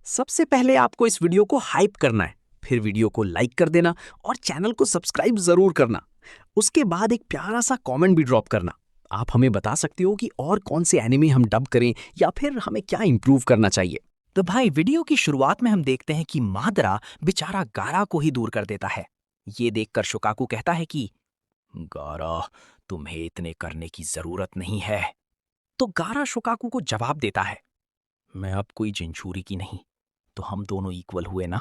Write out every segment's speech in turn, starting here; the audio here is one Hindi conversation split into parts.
सबसे पहले आपको इस वीडियो को हाइप करना है, फिर वीडियो को लाइक कर देना और चैनल को सब्सक्राइब जरूर करना। उसके बाद एक प्यारा सा कमेंट भी ड्रॉप करना। आप हमें बता सकते हो कि और कौन से एनिमे हम डब करें या फिर हमें क्या इंप्रूव करना चाहिए। तो भाई वीडियो की शुरुआत में हम देखते हैं कि मादरा बेचारा गारा को ही दूर कर देता है। ये देखकर शुकाकू कहता है कि गारा, तुम्हें इतने करने की जरूरत नहीं है। तो गारा शुकाकू को जवाब देता है, मैं अब कोई जिंचूरी की नहीं, तो हम दोनों इक्वल हुए ना।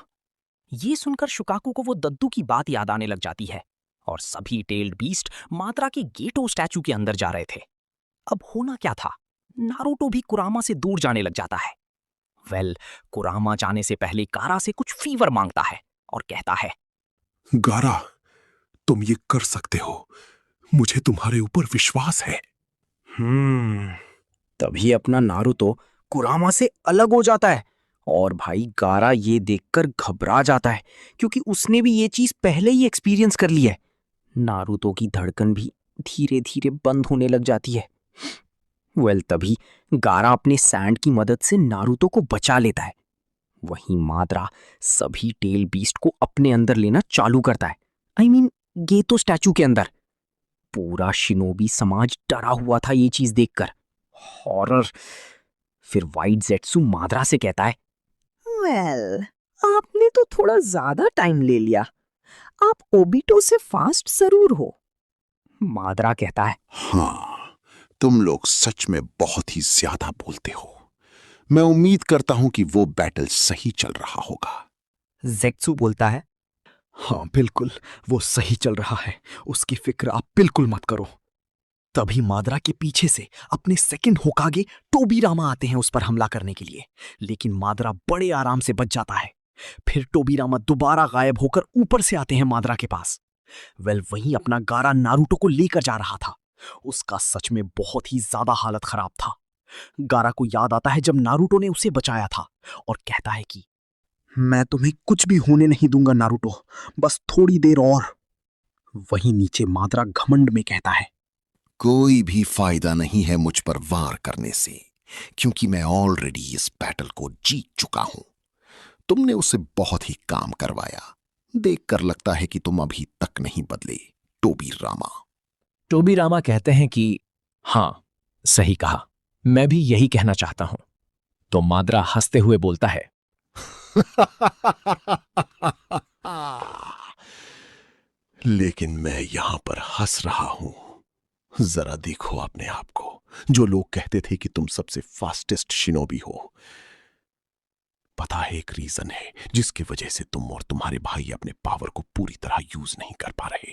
ये सुनकर शुकाकू को वो दद्दू की बात याद आने लग जाती है और सभी टेल्ड बीस्ट मादरा के गेटो स्टैचू के अंदर जा रहे थे। अब होना क्या था, नारुतो भी कुरामा से दूर जाने लग जाता है। कुरामा जाने से पहले गारा से कुछ फीवर मांगता है और कहता है, गारा, तुम ये कर सकते हो। मुझे तुम्हारे ऊपर विश्वास है। तभी अपना नारुतो कुरामा से अलग हो जाता है और भाई गारा ये देखकर घबरा जाता है क्योंकि उसने भी ये चीज पहले ही एक्सपीरियंस कर ली है। नारुतो की धड़कन भी धीरे धीरे बंद होने लग जाती है। तभी गारा अपने सैंड की मदद से नारुतो को बचा लेता है। वहीं मादरा सभी टेल बीस्ट को अपने अंदर लेना चालू करता है। गेतो स्टैचू के अंदर। पूरा शिनोबी समाज डरा हुआ था ये चीज देखकर। हॉरर। फिर वाइट जेट्सु मादरा से कहता है, आपने तो थोड़ा ज्यादा टाइम ले लिया। आप ओबिटो से फास्ट जरूर हो। मादरा कहता है, हाँ, तुम लोग सच में बहुत ही ज्यादा बोलते हो। मैं उम्मीद करता हूं कि वो बैटल सही चल रहा होगा। जेक्सु बोलता है, हाँ बिल्कुल, वो सही चल रहा है। उसकी फिक्र आप बिल्कुल मत करो। तभी मादरा के पीछे से अपने सेकंड होकागे टोबीरामा आते हैं उस पर हमला करने के लिए, लेकिन मादरा बड़े आराम से बच जाता है। फिर टोबीरामा दोबारा गायब होकर ऊपर से आते हैं मादरा के पास। वहीं अपना गारा नारुतो को लेकर जा रहा था। उसका सच में बहुत ही ज्यादा हालत खराब था। गारा को याद आता है जब नारुतो ने उसे बचाया था और कहता है कि मैं तुम्हें कुछ भी होने नहीं दूंगा नारुतो, बस थोड़ी देर और। वहीं नीचे मादरा घमंड में कहता है, कोई भी फायदा नहीं है मुझ पर वार करने से, क्योंकि मैं ऑलरेडी इस बैटल को जीत चुका हूं। तुमने उसे बहुत ही काम करवाया। देखकर लगता है कि तुम अभी तक नहीं बदले, टोबीरामा। टोबीरामा कहते हैं कि हाँ, सही कहा, मैं भी यही कहना चाहता हूं। तो मादरा हंसते हुए बोलता है, लेकिन मैं यहां पर हंस रहा हूं। जरा देखो अपने आप को। जो लोग कहते थे कि तुम सबसे फास्टेस्ट शिनोबी हो, पता है एक रीजन है जिसकी वजह से तुम और तुम्हारे भाई अपने पावर को पूरी तरह यूज नहीं कर पा रहे।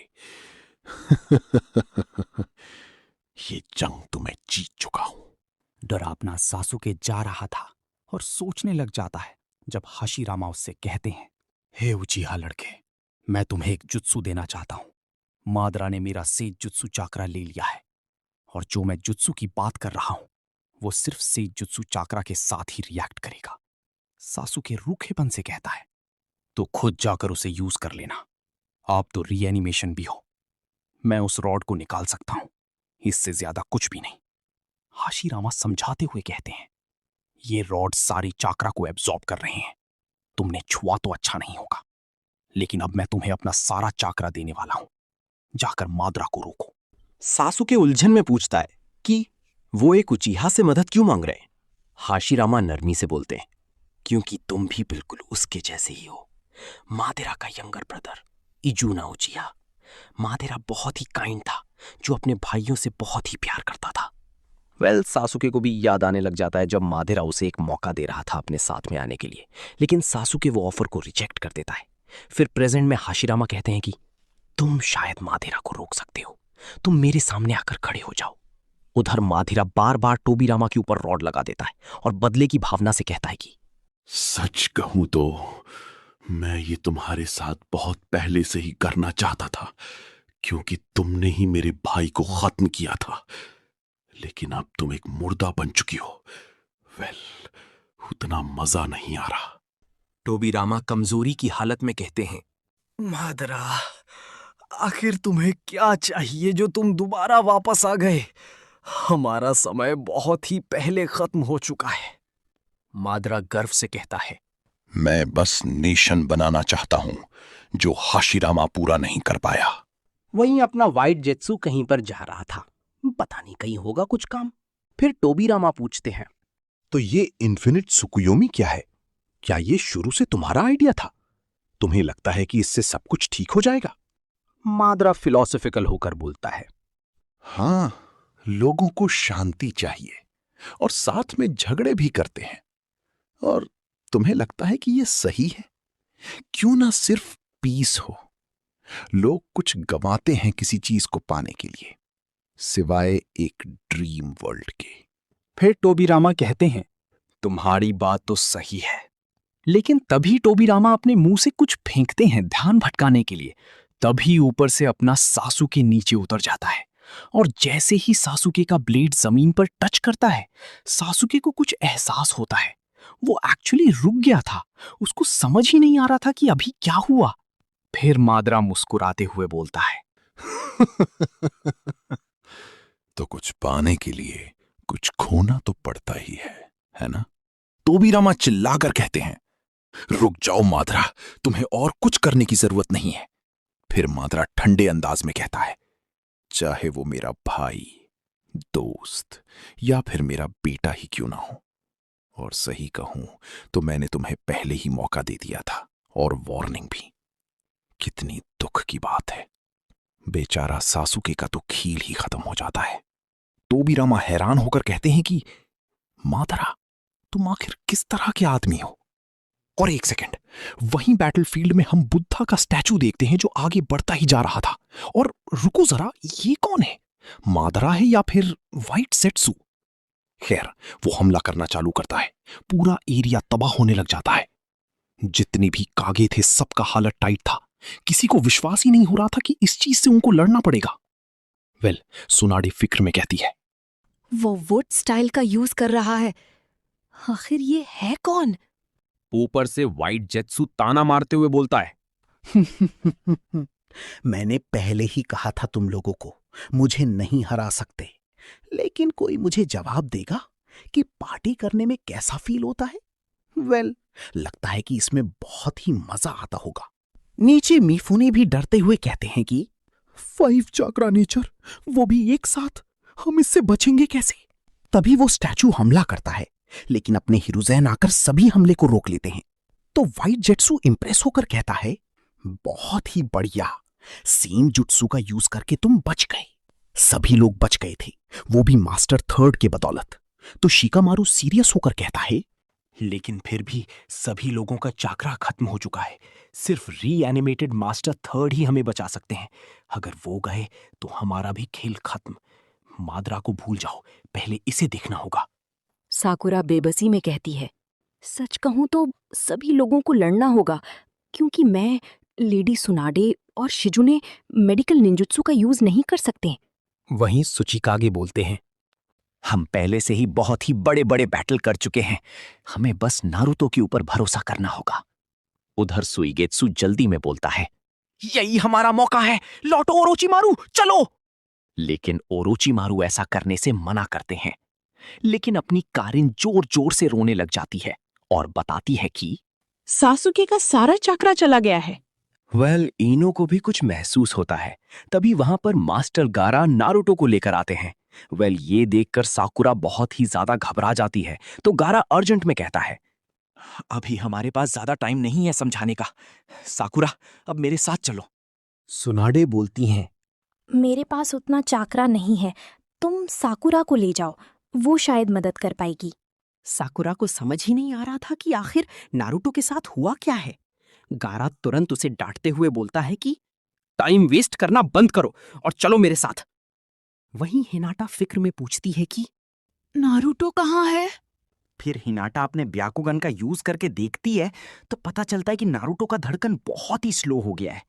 ये जंग तो मैं जीत चुका हूं। डरावना सासुके जा रहा था और सोचने लग जाता है जब हाशिरामा उससे कहते हैं, हे उचिहा लड़के, मैं तुम्हें एक जुत्सु देना चाहता हूं। मादरा ने मेरा सेज जुत्सु चाकरा ले लिया है और जो मैं जुत्सु की बात कर रहा हूं वो सिर्फ सेज जुत्सु चाकरा के साथ ही रिएक्ट करेगा। सासुके रूखेपन से कहता है, तो खुद जाकर उसे यूज कर लेना। आप तो रीएनिमेशन भी हो। मैं उस रॉड को निकाल सकता हूं, इससे ज्यादा कुछ भी नहीं। हाशिरामा समझाते हुए कहते हैं, ये रॉड सारी चाकरा को एब्जॉर्ब कर रहे हैं। तुमने छुआ तो अच्छा नहीं होगा, लेकिन अब मैं तुम्हें अपना सारा चाकरा देने वाला हूं। जाकर मादरा को रोको। सासुके उलझन में पूछता है कि वो एक उचीहा से मदद क्यों मांग रहे हैं। हाशिरामा नरमी से बोलते हैं, क्योंकि तुम भी बिल्कुल उसके जैसे ही हो। मादेरा का यंगर ब्रदर इजुना उचिहा। मादेरा बहुत ही काइंड था, जो अपने भाइयों से बहुत ही प्यार करता था। सासुके को भी याद आने लग जाता है जब मादेरा उसे एक मौका दे रहा था अपने साथ में आने के लिए, लेकिन सासुके वो ऑफर को रिजेक्ट कर देता है। फिर प्रेजेंट में हाशिरामा कहते हैं कि तुम शायद मादेरा को रोक सकते हो, तुम मेरे सामने आकर खड़े हो जाओ। उधर मादेरा बार बार टोबीरामा के ऊपर रॉड लगा देता है और बदले की भावना से कहता है कि सच कहूं तो मैं ये तुम्हारे साथ बहुत पहले से ही करना चाहता था, क्योंकि तुमने ही मेरे भाई को खत्म किया था। लेकिन अब तुम एक मुर्दा बन चुकी हो। उतना मजा नहीं आ रहा। टोबीरामा कमजोरी की हालत में कहते हैं, मादरा, आखिर तुम्हें क्या चाहिए जो तुम दोबारा वापस आ गए? हमारा समय बहुत ही पहले खत्म हो चुका है। मादरा गर्व से कहता है, मैं बस नेशन बनाना चाहता हूं जो हाशिरामा पूरा नहीं कर पाया। वहीं अपना वाइट जेत्सु कहीं पर जा रहा था। पता नहीं कहीं होगा कुछ काम। फिर टोबीरामा पूछते हैं, तो ये इन्फिनिट सुकुयोमी क्या है? क्या ये शुरू से तुम्हारा आइडिया था? तुम्हें लगता है कि इससे सब कुछ ठीक हो जाएगा? मादरा फिलोसॉफिकल होकर बोलता है। हां, लोगों को शांति चाहिए और साथ में झगड़े भी करते हैं। और तुम्हें लगता है कि ये सही है? क्यों ना सिर्फ पीस हो। लोग कुछ गंवाते हैं किसी चीज को पाने के लिए, सिवाय एक ड्रीम वर्ल्ड के। फिर टोबीरामा कहते हैं, तुम्हारी बात तो सही है। लेकिन तभी टोबीरामा अपने मुंह से कुछ फेंकते हैं ध्यान भटकाने के लिए। तभी ऊपर से अपना सासुके नीचे उतर जाता है और जैसे ही सासुके का ब्लेड जमीन पर टच करता है, सासुके को कुछ एहसास होता है। वो एक्चुअली रुक गया था। उसको समझ ही नहीं आ रहा था कि अभी क्या हुआ। फिर मादरा मुस्कुराते हुए बोलता है, तो कुछ पाने के लिए कुछ खोना तो पड़ता ही है ना? टोबीरामा चिल्लाकर कहते हैं, रुक जाओ मादरा, तुम्हें और कुछ करने की जरूरत नहीं है। फिर मादरा ठंडे अंदाज में कहता है, चाहे वो मेरा भाई, दोस्त या फिर मेरा बेटा ही क्यों ना हो। और सही कहूं तो मैंने तुम्हें पहले ही मौका दे दिया था, और वार्निंग भी। कितनी दुख की बात है। बेचारा सासुके का तो खील ही खत्म हो जाता है। टोबीरामा हैरान होकर कहते हैं कि मादरा, तुम आखिर किस तरह के आदमी हो? और एक सेकंड, वहीं बैटलफील्ड में हम बुद्धा का स्टैचू देखते हैं जो आगे बढ़ता ही जा रहा था। और रुको जरा, ये कौन है? मादरा है या फिर वाइट जेत्सु? खैर, वो हमला करना चालू करता है। पूरा एरिया तबाह होने लग जाता है। जितने भी कागे थे सबका हालत टाइट था। किसी को विश्वास ही नहीं हो रहा था कि इस चीज से उनको लड़ना पड़ेगा। वेल, सुनाडी फिक्र में कहती है, वो वुड स्टाइल का यूज कर रहा है। आखिर ये है कौन? ऊपर से वाइट जेत्सु ताना मारते हुए बोलता है, मैंने पहले ही कहा था तुम लोगों को, मुझे नहीं हरा सकते। लेकिन कोई मुझे जवाब देगा कि पार्टी करने में कैसा फील होता है? वेल, लगता है कि इसमें बहुत ही मजा आता होगा। नीचे मीफुने भी डरते हुए कहते हैं कि 5 चाक्रा नेचर, वो भी एक साथ, हम इससे बचेंगे कैसे? तभी वो स्टैचू हमला करता है, लेकिन अपने हिरुज़ैन आकर सभी हमले को रोक लेते हैं। तो वाइट जेत्सु इंप्रेस होकर कहता है, बहुत ही बढ़िया, सेम जुत्सु का यूज करके तुम बच गए। सभी लोग बच गए थे, वो भी मास्टर थर्ड के बदौलत। तो शिकामारु सीरियस होकर कहता है, लेकिन फिर भी सभी लोगों का चाकरा खत्म हो चुका है। सिर्फ रीएनिमेटेड मास्टर थर्ड ही हमें बचा सकते हैं। अगर वो गए तो हमारा भी खेल खत्म। मादरा को भूल जाओ, पहले इसे देखना होगा। साकुरा बेबसी में कहती है, सच कहूं तो सभी लोगों को लड़ना होगा, क्योंकि मैं, लेडी सुनाडे और शिजुने मेडिकल निंजुत्सु का यूज नहीं कर सकते। वहीं सुचिकागे बोलते हैं, हम पहले से ही बहुत ही बड़े बड़े बैटल कर चुके हैं। हमें बस नारुतो के ऊपर भरोसा करना होगा। उधर सुइगेत्सु जल्दी में बोलता है, यही हमारा मौका है, लौटो ओरोचिमारू, चलो। लेकिन ओरोचिमारू ऐसा करने से मना करते हैं। लेकिन अपनी कारिन जोर जोर से रोने लग जाती है और बताती है कि सासुके का सारा चाकरा चला गया है। वेल, इनो को भी कुछ महसूस होता है। तभी वहां पर मास्टर गारा नारुतो को लेकर आते हैं। वेल, ये देखकर साकुरा बहुत ही ज्यादा घबरा जाती है। तो गारा अर्जेंट में कहता है, अभी हमारे पास ज्यादा टाइम नहीं है समझाने का। साकुरा, अब मेरे साथ चलो। सुनाडे बोलती हैं, मेरे पास उतना चाकरा नहीं है, तुम साकुरा को ले जाओ, वो शायद मदद कर पाएगी। साकुरा को समझ ही नहीं आ रहा था कि आखिर नारुतो के साथ हुआ क्या है। गारा तुरंत उसे डांटते हुए बोलता है कि टाइम वेस्ट करना बंद करो और चलो मेरे साथ। वहीं हिनाटा फिक्र में पूछती है कि नारुतो कहाँ है? फिर हिनाटा अपने ब्याकुगन का यूज करके देखती है तो पता चलता है कि नारुतो का धड़कन बहुत ही स्लो हो गया है।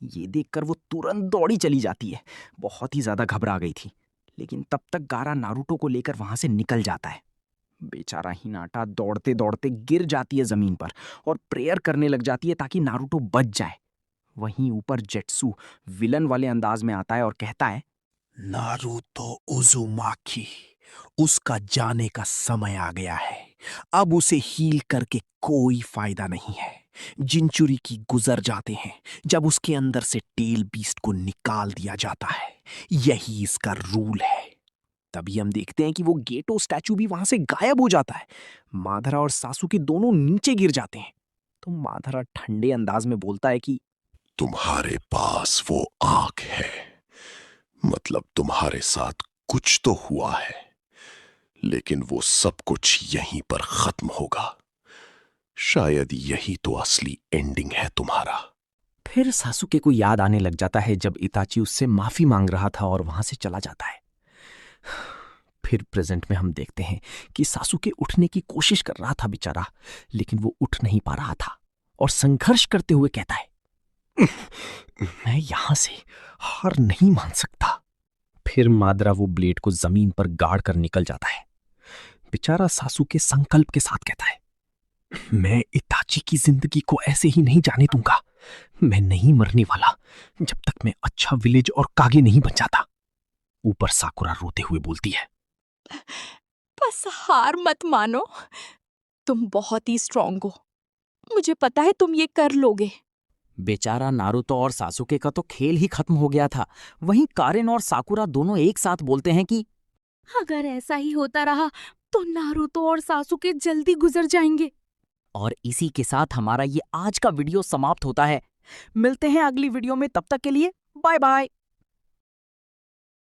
ये देखकर वो तुरंत दौड़ी चली जाती है। बहुत ही ज्यादा घबरा गई थी। लेकिन तब तक गारा नारुतो को लेकर वहां से निकल जाता है। बेचारा हिनाटा दौड़ते दौड़ते गिर जाती है जमीन पर और प्रेयर करने लग जाती है ताकि नारुतो बच जाए। वहीं ऊपर जेत्सु विलन वाले अंदाज में आता है और कहता है, नारुतो उजुमाकी, उसका जाने का समय आ गया है। अब उसे हील करके कोई फायदा नहीं है। जिंचुरी की गुजर जाते हैं जब उसके अंदर से टेल बीस्ट को निकाल दिया जाता है। यही इसका रूल है। तभी हम देखते हैं कि वो गेटो स्टैचू भी वहां से गायब हो जाता है। माधरा और सासुके दोनों नीचे गिर जाते हैं। तो माधरा ठंडे अंदाज में बोलता है कि तुम्हारे पास वो आंख है, मतलब तुम्हारे साथ कुछ तो हुआ है, लेकिन वो सब कुछ यहीं पर खत्म होगा। शायद यही तो असली एंडिंग है तुम्हारा। फिर सासुके को याद आने लग जाता है जब इताची उससे माफी मांग रहा था और वहां से चला जाता है। फिर प्रेजेंट में हम देखते हैं कि सासुके उठने की कोशिश कर रहा था बेचारा, लेकिन वो उठ नहीं पा रहा था और संघर्ष करते हुए कहता है, मैं यहां से हार नहीं मान सकता। फिर मादरा वो ब्लेड को जमीन पर गाड़ कर निकल जाता है। बेचारा सासुके संकल्प के साथ कहता है, मैं इताची की जिंदगी को ऐसे ही नहीं जाने दूंगा। मैं नहीं मरने वाला जब तक मैं अच्छा विलेज और कागे नहीं बन जाता। ऊपर साकुरा रोते हुए बोलती है, बस हार मत मानो, तुम बहुत ही स्ट्रांग हो। मुझे पता है तुम ये कर लोगे। बेचारा नारुतो और सासुके का तो खेल ही खत्म हो गया था। वहीं कारेन और साकुरा दोनों एक साथ बोलते हैं कि अगर ऐसा ही होता रहा तो नारुतो और सासुके जल्दी गुजर जाएंगे। और इसी के साथ हमारा ये आज का वीडियो समाप्त होता है। मिलते हैं अगली वीडियो में, तब तक के लिए बाय बाय।